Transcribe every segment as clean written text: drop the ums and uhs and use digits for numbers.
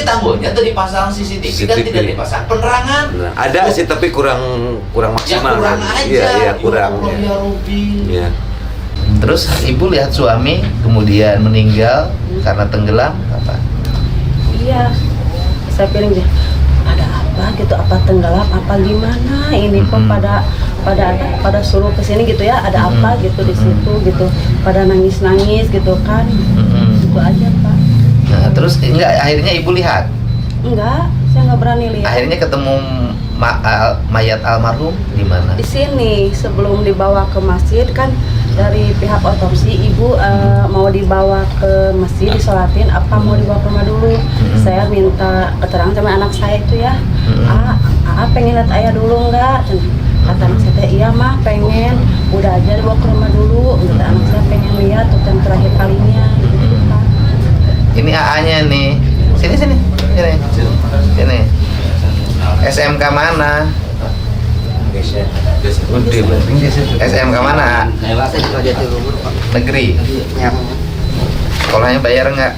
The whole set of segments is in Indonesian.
tanggulnya tuh dipasang CCTV kan tidak dipasang penerangan. Nah, ada sih tapi kurang maksimal. Ya kurang kan? aja. Iya kurang. Ya Robi. Iya. Terus ibu lihat suami kemudian meninggal karena tenggelam apa? Iya, saya piring dia ada apa gitu, apa tenggelam apa gimana ini kok pada suruh kesini gitu ya, ada apa gitu di situ gitu, pada nangis gitu kan, itu aja Pak. Nah, terus akhirnya ibu lihat? Enggak, saya nggak berani lihat. Akhirnya ketemu mayat almarhum di mana? Di sini sebelum dibawa ke masjid kan dari pihak otopsi ibu mau dibawa ke masjid disolatin apa mau dibawa ke rumah dulu. Saya minta keterangan sama anak saya itu ya. Pengen lihat ayah dulu enggak? Kata anak saya iya mah pengen, udah aja dibawa ke rumah dulu. Kata anak saya pengen lihat untuk yang terakhir kalinya gitu Pak. Ini AA-nya nih. Sini. SMK mana? SMK mana? Negeri. Ya. Sekolahnya bayar nggak?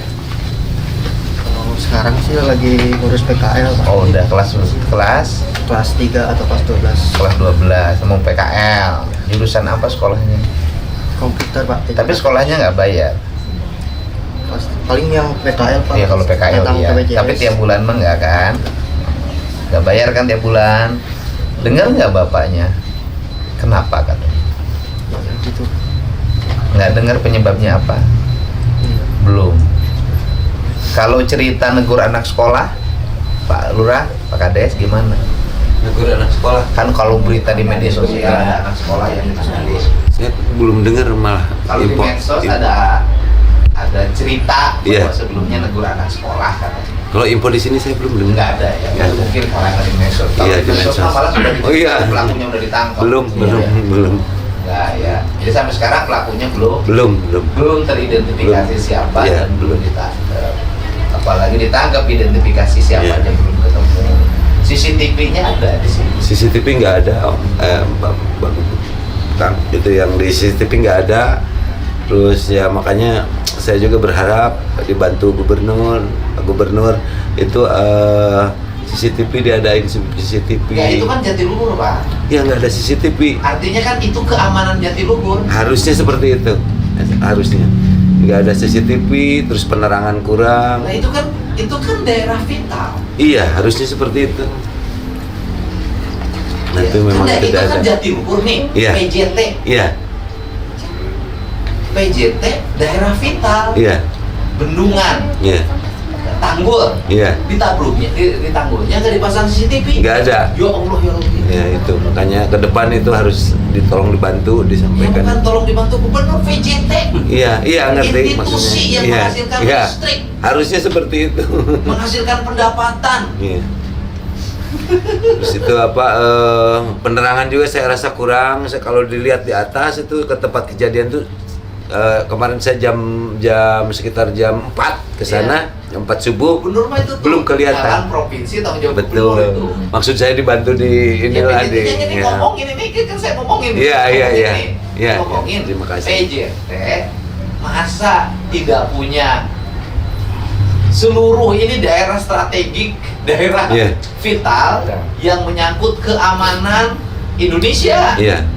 Sekarang sih lagi ngurus PKL Pak. Oh udah kelas Kelas 3 atau kelas 12. kelas 12 mau PKL. Jurusan apa sekolahnya? Komputer Pak. Tapi sekolahnya nggak bayar. Paling yang PKL Pak. Iya kalau PKL Tentang iya. BPJS. Tapi tiap bulan mah nggak kan? Nggak bayar kan tiap bulan? Dengar nggak bapaknya? Kenapa katanya? Ya, gitu. Nggak dengar penyebabnya apa? Iya. Belum. Kalau cerita negur anak sekolah, Pak Lurah, Pak Kades gimana? Negur anak sekolah. Kan kalau berita di media sosial ada anak sekolah yang ditangkap. Saya belum dengar malah. Kalau di medsos ada cerita bahwa Iya. sebelumnya negur anak sekolah katanya. Kalau info di sini saya belum dengar. Nggak ada ya, Nggak ada. mungkin orang di medsos. Kalau Iya, di di medsos medsos. malah sudah Oh, iya. pelakunya udah ditangkap. Belum. Nggak ya. Jadi sampai sekarang pelakunya belum teridentifikasi siapa Iya. dan belum ditangkap. Apalagi ditangkap identifikasi siapa Iya. aja belum ketemu. CCTV-nya ada di sini. CCTV nggak ada, Om. Itu yang di CCTV nggak ada. Terus ya makanya saya juga berharap dibantu gubernur itu CCTV diadain CCTV. Ya itu kan Jatiluhur Pak. Ya nggak ada CCTV. Artinya kan itu keamanan Jatiluhur. Harusnya seperti itu. Harusnya nggak ada CCTV, terus penerangan kurang. Nah itu kan daerah vital. Iya, harusnya seperti itu. Nah, itu memang kan itu tidak kan ada. Jatiluhur nih, Iya. PJT. Iya, PJT daerah vital. iya, Bendungan, iya, tanggul. iya. Di tanggulnya nggak dipasang CCTV. Nggak ada. Ya Allah ya Rabbi. Ya itu makanya ke depan itu harus ditolong dibantu Ya disampaikan. bukan tolong dibantu gubernur VJT. Iya ngerti maksudnya. Institusi yang Iya, menghasilkan iya. listrik, Harusnya seperti itu. menghasilkan pendapatan. Iya. Terus itu penerangan juga saya rasa kurang. Kalau dilihat di atas itu ke tempat kejadian tuh kemarin saya sekitar jam 4 ke sana, jam 4 subuh. Gubernur mah itu tuh Belum kelihatan. jalan provinsi tanggung jawab Betul. gubernur itu. Maksud saya dibantu di inilah di. ini Ya. ngomongin ini kan saya ngomongin. Iya. Iya, Ngomongin. terima kasih. PJT masa tidak punya seluruh ini daerah strategik, daerah Iya. vital yang menyangkut keamanan Indonesia. Iya.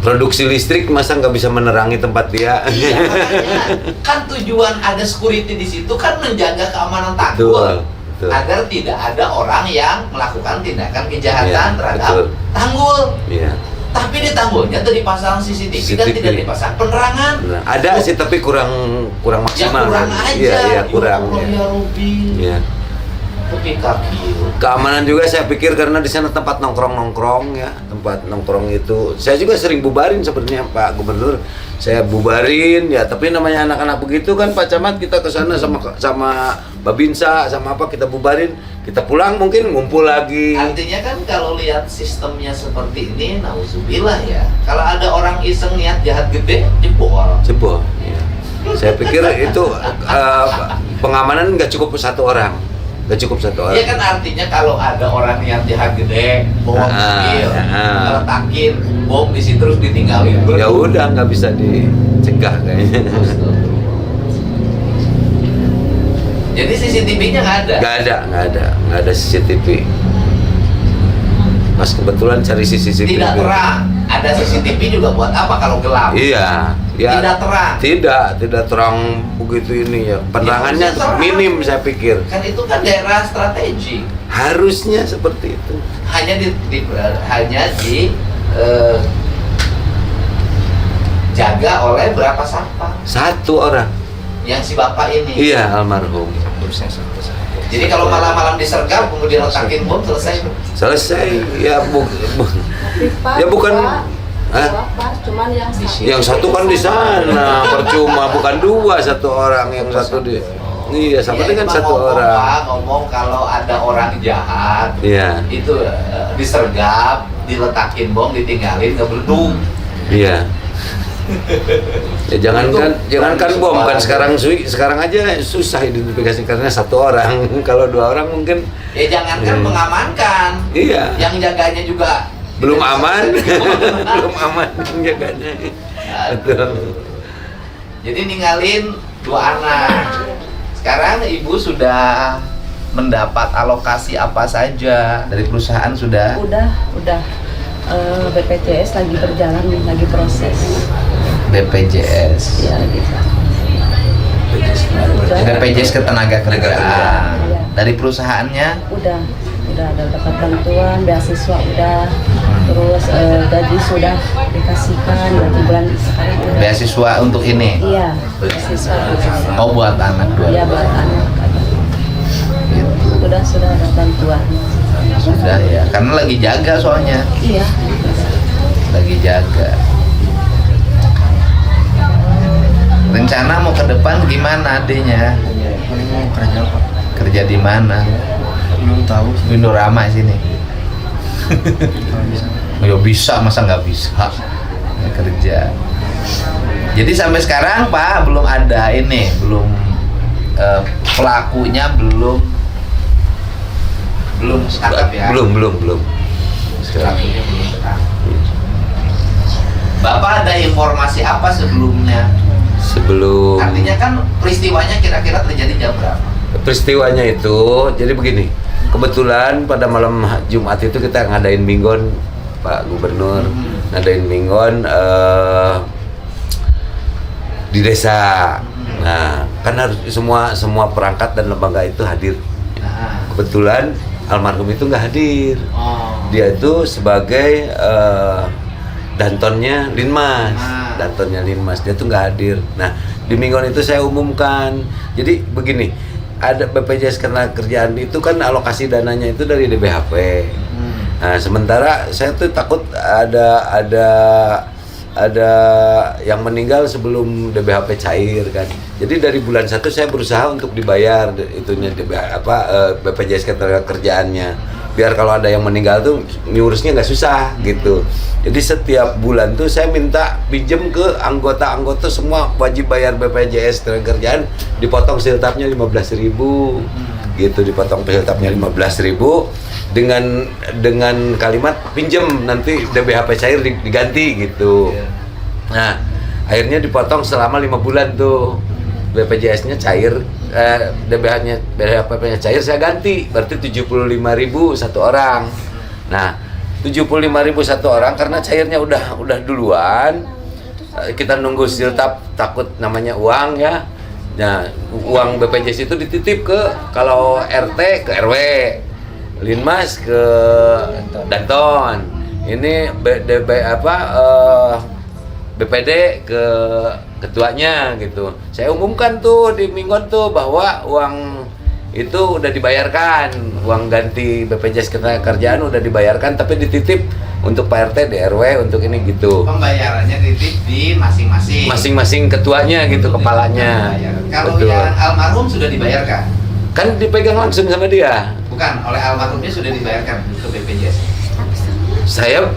Produksi listrik masa nggak bisa menerangi tempat dia? Iya, makanya kan tujuan ada security di situ kan menjaga keamanan tanggul Betul. agar tidak ada orang yang melakukan tindakan kejahatan Iya, terhadap betul. tanggul. Iya. Tapi di tanggulnya tuh dipasang CCTV kan CCTV. tidak dipasang penerangan. Nah, ada sih tapi kurang Ya maksimal. kurang aja. Iya, kurang. Ya Allah, ya Robi. Iya. Tapi kaki. Keamanan juga saya pikir karena di sana tempat nongkrong ya, tempat nongkrong itu. Saya juga sering bubarin sebenarnya Pak Gubernur. Saya bubarin ya, tapi namanya anak-anak begitu kan Pak Camat, kita ke sana sama Babinsa sama apa kita bubarin, kita pulang mungkin ngumpul lagi. Artinya kan kalau lihat sistemnya seperti ini, nauzubillah ya. Kalau ada orang iseng niat jahat gede, jebol. Jebol. Ya. Saya pikir itu pengamanan nggak cukup satu orang. Iya kan artinya kalau ada orang niat jahat gede, bawa mobil, ngeletakin bom di situ terus ditinggalin. Ya udah nggak bisa dicegah kayaknya. Jadi CCTV-nya nggak ada. Nggak ada CCTV. Pas kebetulan cari CCTV. Tidak terang. Ada CCTV juga buat apa kalau gelap? Iya, ya. Tidak terang. Tidak terang begitu ini ya. Penerangannya Ya, terang. minim saya pikir. Kan itu kan daerah strategi. Harusnya seperti itu. Hanya jaga oleh berapa satpam? Satu orang. Yang si bapak ini. Iya, almarhum. Jadi kalau malam-malam disergap kemudian letakin bom selesai. Selesai. Ya Tapi Pak, Ya, bukan. Pak, Hah? Pak, cuman Yang satu kan di sana, percuma, bukan dua, satu orang, yang satu di. Iya, sama dengan Pak, satu ngomong, orang. Pak, ngomong kalau ada orang jahat, Iya. itu disergap, diletakin bom, ditinggalin, ngebleduk. Iya. Ya jangankan bom kan sekarang aja susah identifikasi karena satu orang. Kalau dua orang mungkin Ya jangankan mengamankan, iya. yang jaganya juga Belum tidak aman. selesai. Belum aman jaganya. Betul. Jadi ninggalin 2 anak. Sekarang ibu sudah mendapat alokasi apa saja dari perusahaan sudah? udah BPJS lagi berjalan, lagi proses. BPJS. Ya gitu. BPJS Ketenagakerjaan. Iya. Dari perusahaannya Udah ada dapat bantuan, beasiswa udah, terus gaji sudah dikasihkan, gaji bulan sekarang udah. beasiswa untuk ini. Iya, beasiswa. Oh, buat anak dua. Iya, buat anak. Gitu. Sudah ada bantuan. Sudah ya, karena lagi jaga soalnya. Iya. Lagi jaga. Rencana mau ke depan gimana adenya? Paling mau kerja Pak. Kerja di mana? Belum tahu sih. Windorama sini. Kalau bisa. Ya bisa, masa nggak bisa kerja. Jadi sampai sekarang Pak belum ada ini, belum pelakunya belum Ketangkap ya. Belum. Pelakunya belum ketangkap. Bapak ada informasi apa sebelumnya? Sebelum Artinya kan peristiwanya kira-kira terjadi jam berapa? peristiwanya itu, jadi begini. Kebetulan pada malam Jumat itu kita ngadain minggon, Pak Gubernur, ngadain minggon di desa. Nah, kan harus semua perangkat dan lembaga itu hadir. Nah, Kebetulan almarhum itu nggak hadir. oh. Dia itu sebagai dantonnya Linmas. Dia tuh nggak hadir. Nah, di mingguan itu saya umumkan. Jadi begini, ada BPJS Ketenagakerjaan itu kan alokasi dananya itu dari DBHP. Nah, sementara saya tuh takut ada yang meninggal sebelum DBHP cair kan. Jadi dari bulan 1 saya berusaha untuk dibayar itunya BPJS Ketenagakerjaannya. Biar kalau ada yang meninggal tuh ngurusnya nggak susah gitu. Jadi setiap bulan tuh saya minta pinjem ke anggota-anggota semua wajib bayar BPJS Ketenagakerjaan, dipotong siltapnya 15.000 gitu, dipotong siltapnya 15.000 dengan kalimat pinjem nanti DBHP cair diganti gitu. Nah, akhirnya dipotong selama 5 bulan tuh. BPJS-nya cair, DBHP-nya cair, saya ganti, berarti 75.000 satu orang. Nah, 75.000 satu orang karena cairnya udah duluan. Kita nunggu siltap, takut namanya uang ya. Nah, uang BPJS itu dititip ke kalau RT ke RW, Linmas ke Danton. Ini BPD ke ketuanya gitu. Saya umumkan tuh di mingguan tuh bahwa uang itu udah dibayarkan, uang ganti BPJS Ketenagakerjaan udah dibayarkan, tapi dititip untuk Pak RT, DRW untuk ini gitu. Pembayarannya dititip di masing-masing. Masing-masing ketuanya gitu, kepalanya. Kalau Betul. yang almarhum sudah dibayarkan? Kan dipegang langsung sama dia. Bukan, oleh almarhumnya sudah dibayarkan ke BPJS. Saya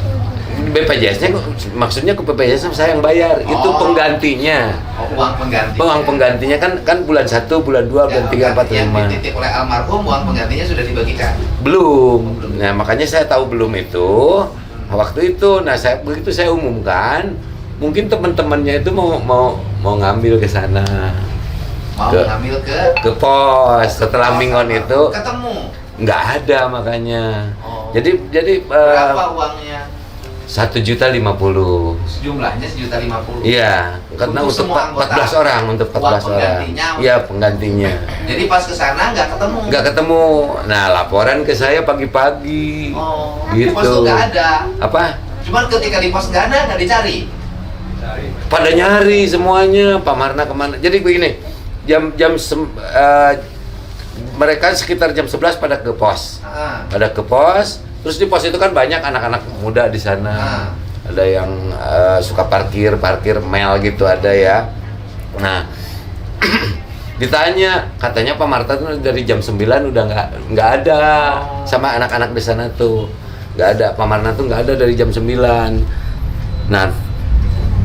BPJS-nya maksudnya ke BPJS saya yang bayar, itu Oh. penggantinya. Oh, uang pengganti. Uang penggantinya kan bulan 1, bulan 2, bulan 3, 4, Yang 5. dititip oleh almarhum, uang penggantinya sudah dibagikan. Belum. Nah, makanya saya tahu belum itu. Waktu itu, begitu saya umumkan, mungkin teman-temannya itu mau ngambil ke sana. Mau Ke- ngambil ke pos. Setelah Mingon itu ketemu. nggak ada makanya. Oh. Jadi Berapa uangnya? 1.050.000. Jumlahnya 1.050.000. Iya, karena Untuk untuk semua anggota. 14 orang, untuk 14 Uang orang. penggantinya. Iya, penggantinya. Jadi pas ke sana nggak ketemu. Nggak ketemu. Nah, laporan ke saya pagi-pagi. Oh. Gitu. Di pos tuh nggak ada. Apa? Cuman ketika di pos nggak ada, nggak dicari. Pada nyari semuanya, Pak Marna kemana? Jadi begini, mereka sekitar jam 11 pada ke pos. Pada ke pos, terus di pos itu kan banyak anak-anak muda di sana. Ada yang suka parkir mel gitu ada ya. Nah, ditanya, katanya Pak Marta tuh dari jam 9 udah nggak ada sama anak-anak di sana tuh. Nggak ada, Pak Marna tuh nggak ada dari jam 9. Nah,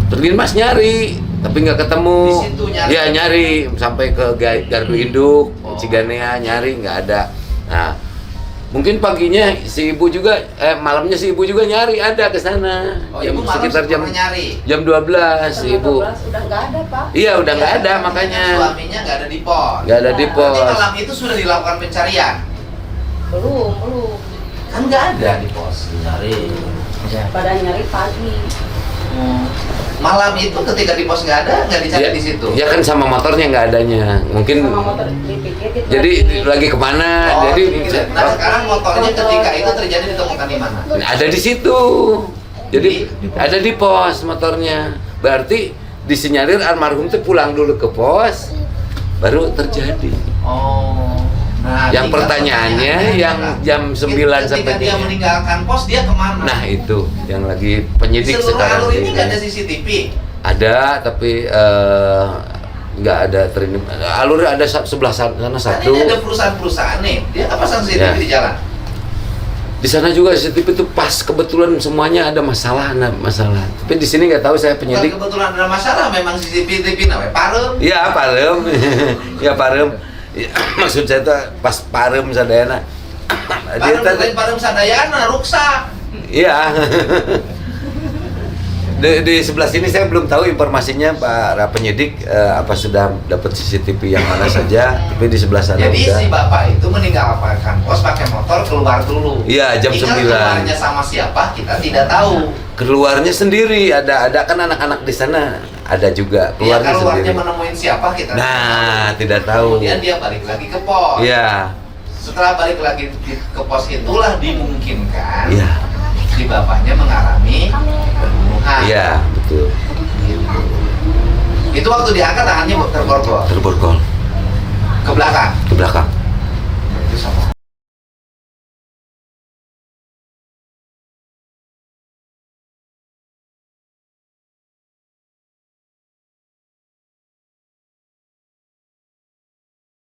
terus Mas nyari, tapi nggak ketemu. Di situ nyari? Iya, nyari sampai ke Gardu Induk, Oh. Ciganea, nyari nggak ada. Nah, mungkin paginya si ibu juga, malamnya si ibu juga nyari ada ke sana. Oh, ibu malam Sekitar jam pernah nyari. jam 12 si ibu. 12 udah nggak ada, Pak. Iya, udah nggak ada makanya. Suaminya nggak ada di pos. Nggak ada di Berarti pos. malam itu sudah dilakukan pencarian. Belum. Kan nggak ada di pos. Nyari. Pada nyari pagi. Malam itu ketika di pos nggak ada, nggak dicari Ya, di situ. ya kan sama motornya nggak adanya. Mungkin Sama motor dipikir gitu. jadi lagi kemana? Oh, Jadi gitu. Nah sekarang motornya ketika itu terjadi ditemukan di mana? ada di situ. Jadi ada di pos motornya. Berarti disinyalir almarhum itu pulang dulu ke pos, baru terjadi. Oh. Nah, Yang tinggal pertanyaannya pertanyaannya yang adalah, jam 9 sampai ketika dia 3. meninggalkan pos dia kemana? Nah itu yang lagi penyidik Seluruh sekarang alur ini ini. nggak ada CCTV. Ada tapi nggak ada terindikasi. Alur ada sebelah sana Kan satu. ini ada perusahaan-perusahaan nih, dia nggak pasang CCTV Ya. di jalan. Di sana juga CCTV itu pas kebetulan semuanya ada masalah. Tapi di sini nggak tahu, saya Bukan penyidik. kebetulan ada masalah, memang CCTV namanya parem. Iya parem, ya parem. Ya, maksud saya tuh pas parem sadayana. Dia Parem tadi, bukan parem sadayana, ruksa. iya. Di sebelah sini saya belum tahu informasinya Pak penyidik apa sudah dapat CCTV yang mana saja, tapi di sebelah sana Jadi udah. si bapak itu meninggalkan pos pakai motor keluar dulu. Iya, jam Tinggal 9. keluarnya sama siapa kita tidak tahu. Keluarnya sendiri, ada kan anak-anak di sana, ada juga Dia keluarnya keluarnya sendiri. menemuin siapa kita Nah, tidak tahu. Kemudian dia balik lagi ke pos. Iya, Setelah balik lagi ke pos itulah dimungkinkan iya, si bapaknya mengalami pembunuhan. iya, betul. Itu waktu diangkat tangannya terborgol Terborgol ke belakang. ke belakang.